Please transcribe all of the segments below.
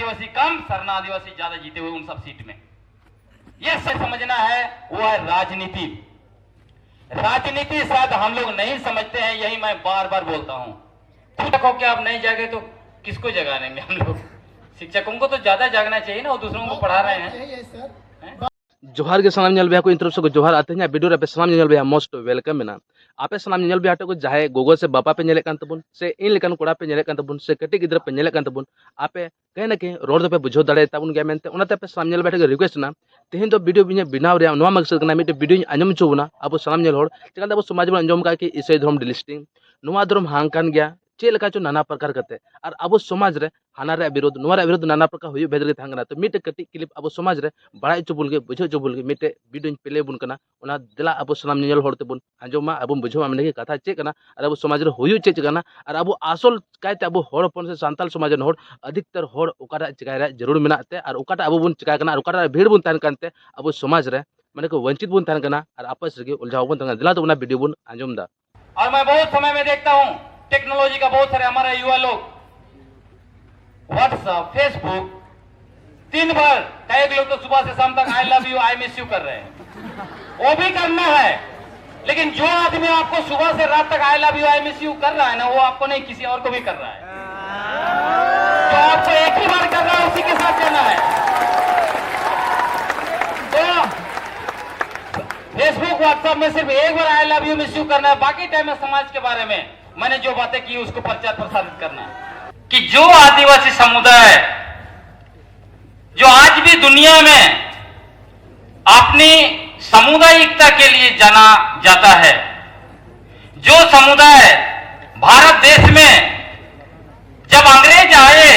आदिवासी कम, सरना आदिवासी ज्यादा जीते हुए उन सब सीट में। यह से समझना है वो है राजनीति। राजनीति शायद हम लोग नहीं समझते हैं, यही मैं बार बार बोलता हूं। शिक्षकों के आप नहीं जागे तो किसको जगाएंगे हम लोग? शिक्षकों को तो ज्यादा जागना चाहिए ना, वो दूसरों को पढ़ा रहे हैं। जोहार के सलाम ᱧᱮᱞ ᱵᱮᱭᱟ ᱠᱚ ᱤᱧ ᱛᱚᱨᱚᱯ ᱥᱮ ᱠᱚ ᱡᱚᱦᱟᱨ ᱟᱛᱮ ᱧᱟ ᱵᱤᱰᱤᱭᱳ ᱨᱮ ᱯᱮ ᱥᱟᱱᱟᱢ ᱧᱮᱞ ᱵᱮᱭᱟ ᱢᱚᱥᱴ ᱳᱭᱮᱞᱠᱟᱢ ᱢᱮᱱᱟ ᱟᱯᱮ ᱥᱟᱱᱟᱢ ᱧᱮᱞ ᱵᱮᱭᱟ ᱴᱚ ᱡᱟᱦᱟᱸᱭ ᱜᱚᱜᱚ ᱥᱮ ᱵᱟᱵᱟ ᱯᱮ ᱧᱮᱞᱮᱫ ᱠᱟᱱ ᱛᱟᱵᱚᱱ ᱥᱮ ᱤᱧ ᱞᱮᱠᱟन ᱠᱚᱲᱟ ᱯᱮ ᱧᱮᱞᱮᱫ ᱠᱟᱱ ᱛᱟᱵᱚᱱ ᱥᱮ ᱠᱟᱹᱴᱤᱡ ᱜᱤᱫᱽᱨᱟᱹ ᱯᱮ ᱧᱮᱞᱮᱫ ᱠᱟᱱ ᱛᱟᱵᱚᱱ ᱟᱯᱮ ᱠᱟᱹᱦᱤ ᱱᱟ ᱠᱟᱹᱦᱤ ᱨᱚᱲ ᱫᱚᱯᱮ ᱵᱩᱡᱷᱟᱹᱣ ᱫᱟᱲᱮ ᱛᱟᱵᱚᱱ ᱜᱮᱭᱟ ᱢᱮᱱᱛᱮ ᱚᱱᱟᱛᱮ ᱟᱯᱮ ᱥᱟᱱᱟᱢ ᱧᱮᱞ ᱵᱮᱭᱟ ᱴᱷᱮᱱ ᱨᱤᱠᱩᱭᱮᱥᱴ ᱮᱱᱟ ᱛᱮᱦᱮᱧ ᱫᱚ ᱵᱤᱰᱤᱭᱳ ᱤᱧᱟᱹᱜ ᱵᱮᱱᱟᱣ ᱨᱮᱭᱟᱜ ᱱᱚᱣᱟ ᱢaqsad ᱠᱟᱱᱟ ᱢᱤᱫᱴᱮᱱ ᱵᱤᱰᱤᱭᱳᱧ ᱟᱸᱡᱚᱢ ᱦᱚᱪᱚ ᱵᱚᱱᱟ ᱟᱵᱚ ᱥᱟᱱᱟᱢ ᱧᱮᱞ ᱦᱚᱲ ᱪᱮᱠᱟᱛᱮ ᱟᱵᱚ ᱥᱚᱢᱟᱡᱽ ᱵᱚᱱ ᱟᱸᱡᱚᱢ ᱠᱟᱜ ᱠᱤ ᱤᱥᱟᱹᱭ ᱫᱷᱚᱨᱚᱢ ᱰᱤᱞᱤᱥᱴᱤᱝ ᱱᱚᱣᱟ ᱫᱷᱚᱨᱚᱢ ᱦᱟᱝ ᱠᱟᱱ ᱜᱮᱭᱟ ᱪᱮᱫ ᱞᱮᱠᱟ ᱪᱚ ᱱᱟᱱᱟ ᱯᱨᱚᱠᱟᱨ ᱠᱟᱛᱮ ᱟᱨ ᱟᱵᱚ ᱥᱚᱢᱟᱡᱽ ᱨᱮ ᱦᱟᱱᱟ ᱨᱮᱭᱟᱜ ᱵᱤᱨᱳध ᱱᱚᱣᱟ ᱨᱮᱭᱟᱜ ᱵᱤᱨᱳध ᱱᱟᱱᱟ ᱯᱨᱚᱠᱟর ᱦᱩᱭᱩᱜ ᱵᱷᱮᱫ ᱨᱮ ᱛᱟᱦᱮᱸ ᱠᱟᱱᱟ। ᱛᱚ ᱢᱤᱫᱴᱮᱡ ᱠᱟᱹᱴᱤᱡ ᱠᱞᱤᱯ ᱟᱵᱚ ᱥᱚᱢᱟᱡᱽ ᱨᱮ ᱵᱟᱲᱟᱭ ᱦᱚᱪᱚ ᱵᱚᱱ ᱜᱮ ᱵᱩᱡᱷᱟᱹᱣ ᱦᱚᱪᱚ ᱵᱚᱱ ᱜᱮ ᱢᱤᱫᱴᱮᱡ ᱵᱤᱰᱤᱭᱳᱧ ᱯᱞᱮ ᱵᱚᱱ ᱠᱟᱱᱟ ᱚᱱᱟ ᱫᱮᱞᱟ ᱟᱵᱚ ᱥᱟᱱᱟᱢ ᱧᱮᱧᱮᱞ ᱦᱚᱲ ᱛᱮᱵᱚᱱ ᱟᱸᱡᱚᱢᱟ ᱟᱵᱚ ᱵᱩᱡᱷᱟᱹᱣᱟ ᱢᱟᱱᱮ ᱠᱟᱛᱷᱟ ᱪᱮᱫ ᱠᱟᱱᱟ ᱟᱨ ᱟᱵᱚ ᱥᱚᱢᱟᱡᱽ ᱨᱮ ᱦᱩᱭᱩᱜ ᱪᱮᱫ ᱠᱟᱱᱟ ᱟᱨ ᱟᱵᱚ ᱟᱥᱚᱞ ᱠᱟᱭᱛᱮ ᱟᱵᱚ ᱦᱚᱲ ᱦᱚᱯᱚᱱ ᱥᱮ ᱥᱟᱱᱛᱟᱲ ᱥᱚᱢᱟᱡᱽ ᱨᱮᱱ ᱦᱚᱲ ᱟᱹᱫᱷᱤᱠᱛᱟᱨ ᱦᱚᱲ ᱚᱠᱟᱴᱟᱜ ᱪᱤᱠᱟᱭ ᱨᱮᱭᱟᱜ ᱡᱟᱹᱨᱩᱲ ᱢᱮᱱᱟᱜ ᱛᱮ ᱟᱨ ᱚᱠᱟᱴᱟᱜ ᱟᱵᱚ ᱵᱚᱱ ᱪᱤᱠᱟᱭ ᱠᱟᱱᱟ ᱟᱨ ᱚᱠᱟᱴᱟᱜ ᱵᱷᱤᱲ ᱵᱚᱱ ᱛᱟᱦᱮᱱ ᱠᱟᱱᱛᱮ ᱟᱵᱚ ᱥᱚᱢᱟᱡᱽ ᱨᱮ ᱢᱟᱱᱮ ko वंचित बन तहन कना और आपस रे उलझाव बन तहन दिला तो बना वीडियो बन आंजम दा। और मैं बहुत समय में देखता हूं टेक्नोलॉजी का बहुत सारे हमारे युवा लोग व्हाट्सएप फेसबुक दिन भर, कई लोग तो सुबह से शाम तक आई love you I miss you कर रहे हैं। वो भी करना है, लेकिन जो आदमी आपको सुबह से रात तक आई love you I miss you कर रहा है ना, वो आपको नहीं किसी और को भी कर रहा है। जो आपको एक ही बार कर रहा है उसी के साथ करना है। तो फेसबुक व्हाट्सएप में सिर्फ एक बार I love you miss you करना है, बाकी टाइम में समाज के बारे में मैंने जो बातें की उसको प्रचार प्रसारित करना है कि जो आदिवासी समुदाय जो आज भी दुनिया में अपनी सामुदायिकता के लिए जाना जाता है, जो समुदाय भारत देश में जब अंग्रेज आए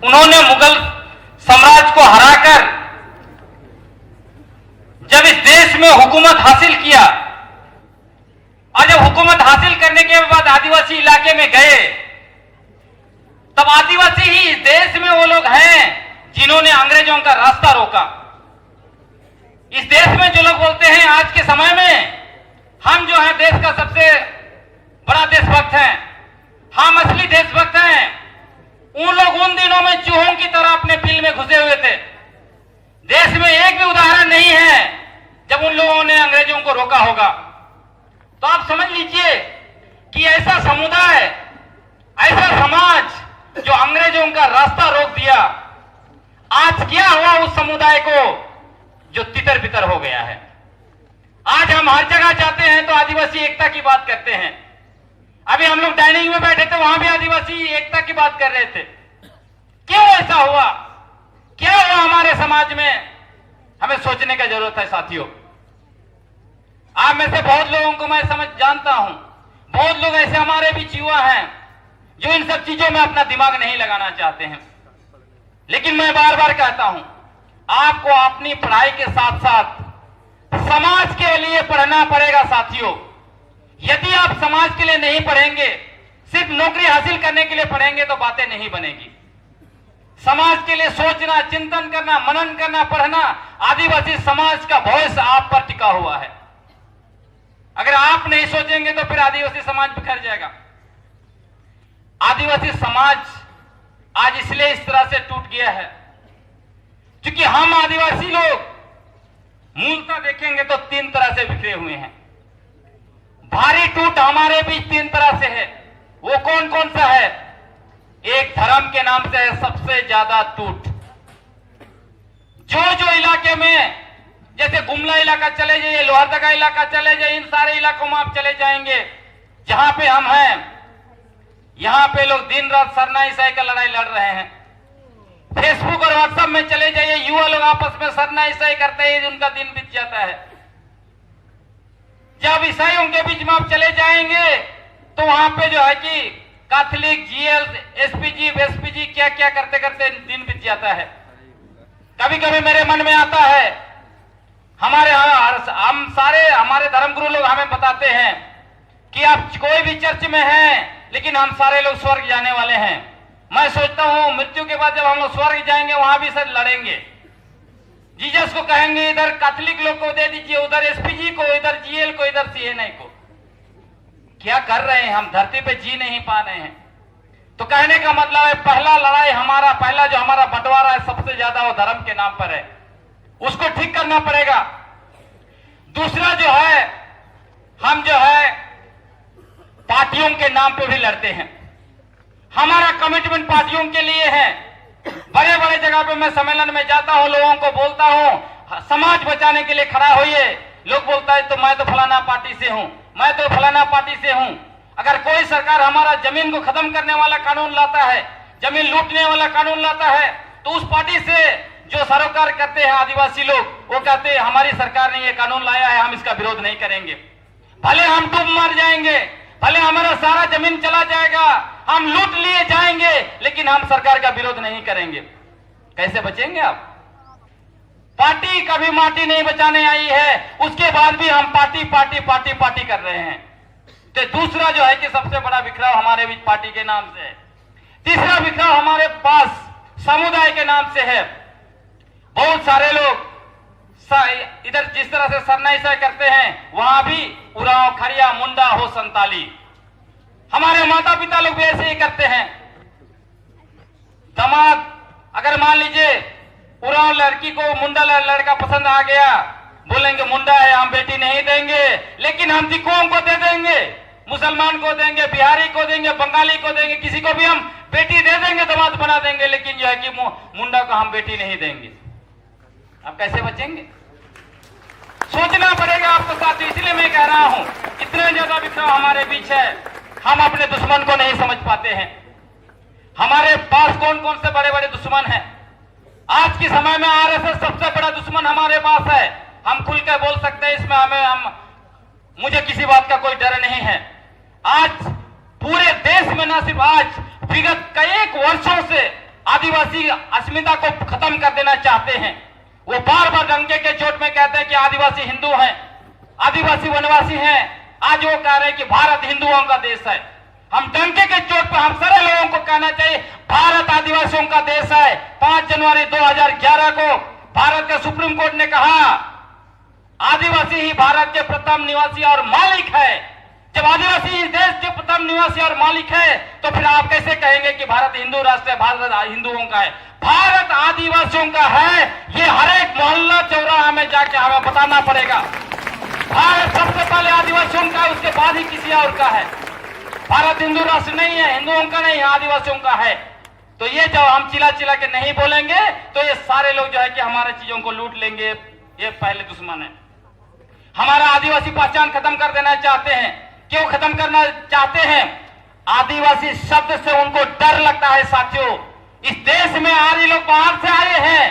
उन्होंने मुगल साम्राज्य को हराकर जब इस देश में हुकूमत हासिल किया और जब हुकूमत हासिल करने के बाद आदिवासी इलाके में गए, तब आदिवासी ही इस देश में वो लोग हैं जिन्होंने अंग्रेजों का रास्ता रोका। इस देश में जो लोग बोलते हैं आज के समय में हम जो है देश का सबसे बड़ा देशभक्त हैं, हम असली देशभक्त हैं, उन लोग उन दिनों में चूहों की तरह अपने बिल में घुसे हुए थे। देश में एक भी उदाहरण नहीं है जब उन लोगों ने अंग्रेजों को रोका होगा। तो आप समझ लीजिए कि ऐसा समुदाय, ऐसा समाज जो अंग्रेजों का रास्ता रोक दिया, आज क्या हुआ उस समुदाय को जो तितर बितर हो गया है। आज हम हर जगह जाते हैं तो आदिवासी एकता की बात करते हैं। अभी हम लोग डाइनिंग में बैठे थे, वहां भी आदिवासी एकता की बात कर रहे थे। क्यों ऐसा हुआ, क्या हुआ हमारे समाज में, हमें सोचने का जरूरत है साथियों। आप में से बहुत लोगों को मैं समझ जानता हूं, बहुत लोग ऐसे हमारे बीच युवा हैं जो इन सब चीजों में अपना दिमाग नहीं लगाना चाहते हैं। लेकिन मैं बार बार कहता हूं, आपको अपनी पढ़ाई के साथ साथ समाज के लिए पढ़ना पड़ेगा साथियों। यदि आप समाज के लिए नहीं पढ़ेंगे, सिर्फ नौकरी हासिल करने के लिए पढ़ेंगे तो बातें नहीं बनेगी। समाज के लिए सोचना, चिंतन करना, मनन करना, पढ़ना, आदिवासी समाज का भविष्य आप पर टिका हुआ है। अगर आप नहीं सोचेंगे तो फिर आदिवासी समाज बिखर जाएगा। आदिवासी समाज आज इसलिए इस तरह से टूट गया है क्योंकि हम आदिवासी लोग मूलतः देखेंगे तो तीन तरह से बिखरे हुए हैं। भारी टूट हमारे बीच तीन तरह से है। वो कौन कौन सा है? एक धर्म के नाम से है सबसे ज्यादा टूट। जो इलाके में, जैसे गुमला इलाका चले जाइए, लोहरदगा इलाका चले जाइए, इन सारे इलाकों में आप चले जाएंगे जहां पे हम हैं, यहां पे लोग दिन रात सरना ईसाई का लड़ाई लड़ रहे हैं। फेसबुक और व्हाट्सएप में चले जाइए, युवा लोग आपस में सरना ईसाई करते ही उनका दिन बीत जाता है। जब ईसाइयों के बीच में आप चले जाएंगे तो वहां पे जो है कि कैथोलिक, जीएल, एसपीजी क्या क्या करते करते दिन बीत जाता है। कभी कभी मेरे मन में आता है, हम सारे हमारे धर्मगुरु लोग हमें बताते हैं कि आप कोई भी चर्च में हैं लेकिन हम सारे लोग स्वर्ग जाने वाले हैं। मैं सोचता हूं मृत्यु के बाद जब हम लोग स्वर्ग जाएंगे वहां भी सर लड़ेंगे। जीसस को कहेंगे इधर कैथोलिक लोग को दे दीजिए, उधर एसपीजी को, इधर जीएल को, इधर सीएनआई को। क्या कर रहे हैं हम? धरती पे जी नहीं पा रहे हैं। तो कहने का मतलब है पहला लड़ाई हमारा, पहला जो हमारा बंटवारा है सबसे ज्यादा वो धर्म के नाम पर है, उसको ठीक करना पड़ेगा। दूसरा जो है, हम जो है पार्टियों के नाम पे भी लड़ते हैं। हमारा कमिटमेंट पार्टियों के लिए है। बड़े बड़े जगह पे मैं सम्मेलन में जाता हूं, लोगों को बोलता हूं समाज बचाने के लिए खड़ा होइए। लोग बोलता है तो मैं तो फलाना पार्टी से हूं, मैं तो फलाना पार्टी से हूं। अगर कोई सरकार हमारा जमीन को खत्म करने वाला कानून लाता है, जमीन लूटने वाला कानून लाता है, तो उस पार्टी से जो सरोकार करते हैं आदिवासी लोग, वो कहते हैं हमारी सरकार ने ये कानून लाया है, हम इसका विरोध नहीं करेंगे। भले हम डूब मर जाएंगे, भले हमारा सारा जमीन चला जाएगा, हम लूट लिए जाएंगे, लेकिन हम सरकार का विरोध नहीं करेंगे। कैसे बचेंगे आप? पार्टी कभी माटी नहीं बचाने आई है, उसके बाद भी हम पार्टी पार्टी पार्टी पार्टी कर रहे हैं। तो दूसरा जो है कि सबसे बड़ा बिखराव हमारे बीच पार्टी के नाम से है। तीसरा बिखराव हमारे पास समुदाय के नाम से है। बहुत सारे लोग इधर जिस तरह से सरनाईसा करते हैं, वहां भी उराव खड़िया मुंडा हो संताली। हमारे माता पिता लोग भी ऐसे ही करते हैं। दामाद अगर मान लीजिए उराव लड़की को मुंडा लड़का पसंद आ गया, बोलेंगे मुंडा है हम बेटी नहीं देंगे, लेकिन हम दिक्कुओं को दे देंगे, मुसलमान को देंगे, बिहारी को देंगे, बंगाली को देंगे, किसी को भी हम बेटी दे देंगे, दामाद बना देंगे, लेकिन जो है कि मुंडा को हम बेटी नहीं देंगे। अब कैसे बचेंगे? सोचना पड़ेगा आपको साथ। इसलिए मैं कह रहा हूं इतने ज्यादा बिखराव हमारे बीच है, हम अपने दुश्मन को नहीं समझ पाते हैं। हमारे पास कौन कौन से बड़े बड़े दुश्मन हैं? आज के समय में आरएसएस सबसे बड़ा दुश्मन हमारे पास है। हम खुलकर बोल सकते हैं इसमें, मुझे किसी बात का कोई डर नहीं है। आज पूरे देश में, न सिर्फ आज, विगत कई वर्षों से आदिवासी अस्मिता को खत्म कर देना चाहते हैं। वो बार बार डंके के चोट में कहते हैं कि आदिवासी हिंदू हैं, आदिवासी वनवासी हैं। आज वो कह रहे हैं कि भारत हिंदुओं का देश है। हम डंके के चोट पर हम सारे लोगों को कहना चाहिए भारत आदिवासियों का देश है। 5 जनवरी 2011 को भारत के सुप्रीम कोर्ट ने कहा आदिवासी ही भारत के प्रथम निवासी और मालिक है। जब आदिवासी इस देश के प्रथम निवासी और मालिक है, तो फिर आप कैसे कहेंगे कि भारत हिंदू राष्ट्र है, भारत हिंदुओं का है? भारत आदिवासियों का है। ये हर एक मोहल्ला चौराहा में जाके हमें बताना पड़ेगा। भारत सबसे पहले आदिवासियों का है, उसके बाद ही किसी और का है। भारत हिंदू राष्ट्र नहीं है, हिंदुओं का नहीं है, आदिवासियों का है। तो ये जब हम चिल्ला चिल्ला के नहीं बोलेंगे, तो ये सारे लोग जो है कि हमारे चीजों को लूट लेंगे। ये पहले दुश्मन है। हमारा आदिवासी पहचान खत्म कर देना चाहते हैं। क्यों खत्म करना चाहते हैं? आदिवासी शब्द से उनको डर लगता है। साथियों, इस देश में आर्य लोग बाहर से आए हैं।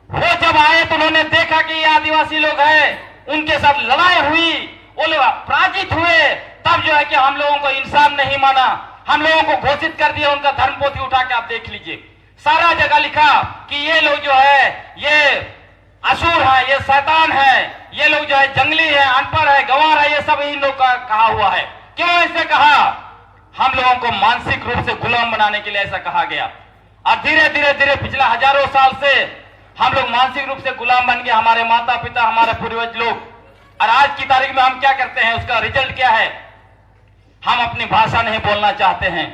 वो जब आए तो उन्होंने देखा कि ये आदिवासी लोग हैं, उनके साथ लड़ाई हुई, वो लोग पराजित हुए। तब जो है कि हम लोगों को इंसान नहीं माना, हम लोगों को घोषित कर दिया। उनका धर्म पोथी उठा के आप देख लीजिए, सारा जगह लिखा कि ये लोग जो है ये असुर है, ये शैतान है, ये लोग जो है जंगली है, अनपढ़ है, गंवार है, ये सब इन लोग का कहा हुआ है। क्यों ऐसे कहा? हम लोगों को मानसिक रूप से गुलाम बनाने के लिए ऐसा कहा गया। और धीरे धीरे धीरे पिछले हजारों साल से हम लोग मानसिक रूप से गुलाम बन गए, हमारे माता पिता, हमारे पूर्वज लोग। और आज की तारीख में हम क्या करते हैं? उसका रिजल्ट क्या है? हम अपनी भाषा नहीं बोलना चाहते हैं,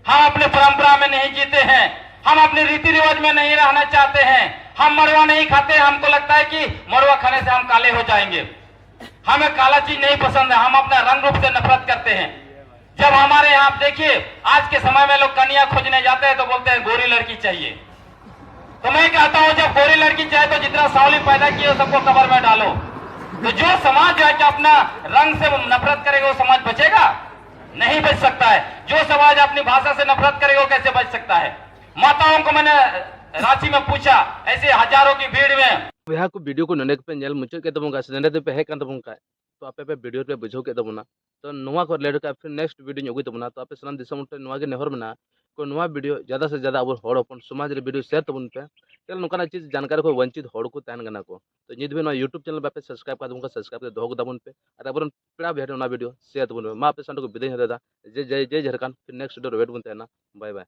हम अपने परंपरा में नहीं जीते हैं, हम अपने रीति रिवाज में नहीं रहना चाहते हैं। हम मरवा नहीं खाते, हमको लगता है कि मरवा खाने से हम काले हो जाएंगे। हमें काला चीज नहीं पसंद है, हम अपना रंग रूप से नफरत करते हैं। जब हमारे यहाँ देखिए आज के समय में लोग कन्या खोजने जाते हैं तो बोलते हैं गोरी लड़की चाहिए। तो मैं कहता हूं जब गोरी लड़की चाहिए तो जितना सावली पैदा किए हो सबको कब्र में डालो। तो जो समाज जो है कि अपना रंग से नफरत करेगा वो समाज बचेगा? नहीं बच सकता है। जो समाज अपनी भाषा से नफरत करेगा वो कैसे बच सकता है? माताओं को मैंने रांची में पूछा, ऐसे हजारों की भीड़ में यहाँ को वीडियो को ननेक पे नेल मुझे के तबुंगा से नने पे है कान तबुंगा तो आपे पे वीडियो पे बुझो के तबुना तो नोवा को लेड का फिर नेक्स्ट वीडियो ᱧᱚᱜ तबुना तो आपे सलाम दिसम उठे नोवा के नेहर मना को नोवा वीडियो ज़्यादा से ज़्यादा अब हड़ अपन समाज रे वीडियो शेयर तबुन पे चल नोकाना चीज जानकारी को वंचित हड़ को तहन गना को तो नित भी यूट्यूब चैनल पे सब्सक्राइब कर दूंगा, सब्सक्राइब कर दोग दबुन पे और अब पेड़ा भी ना वीडियो शेयर तबुन मा आपे संड को विदाई हदा जय जय जय झारखंड। फिर नेक्स्ट वीडियो वेट बुन तहना। Bye bye.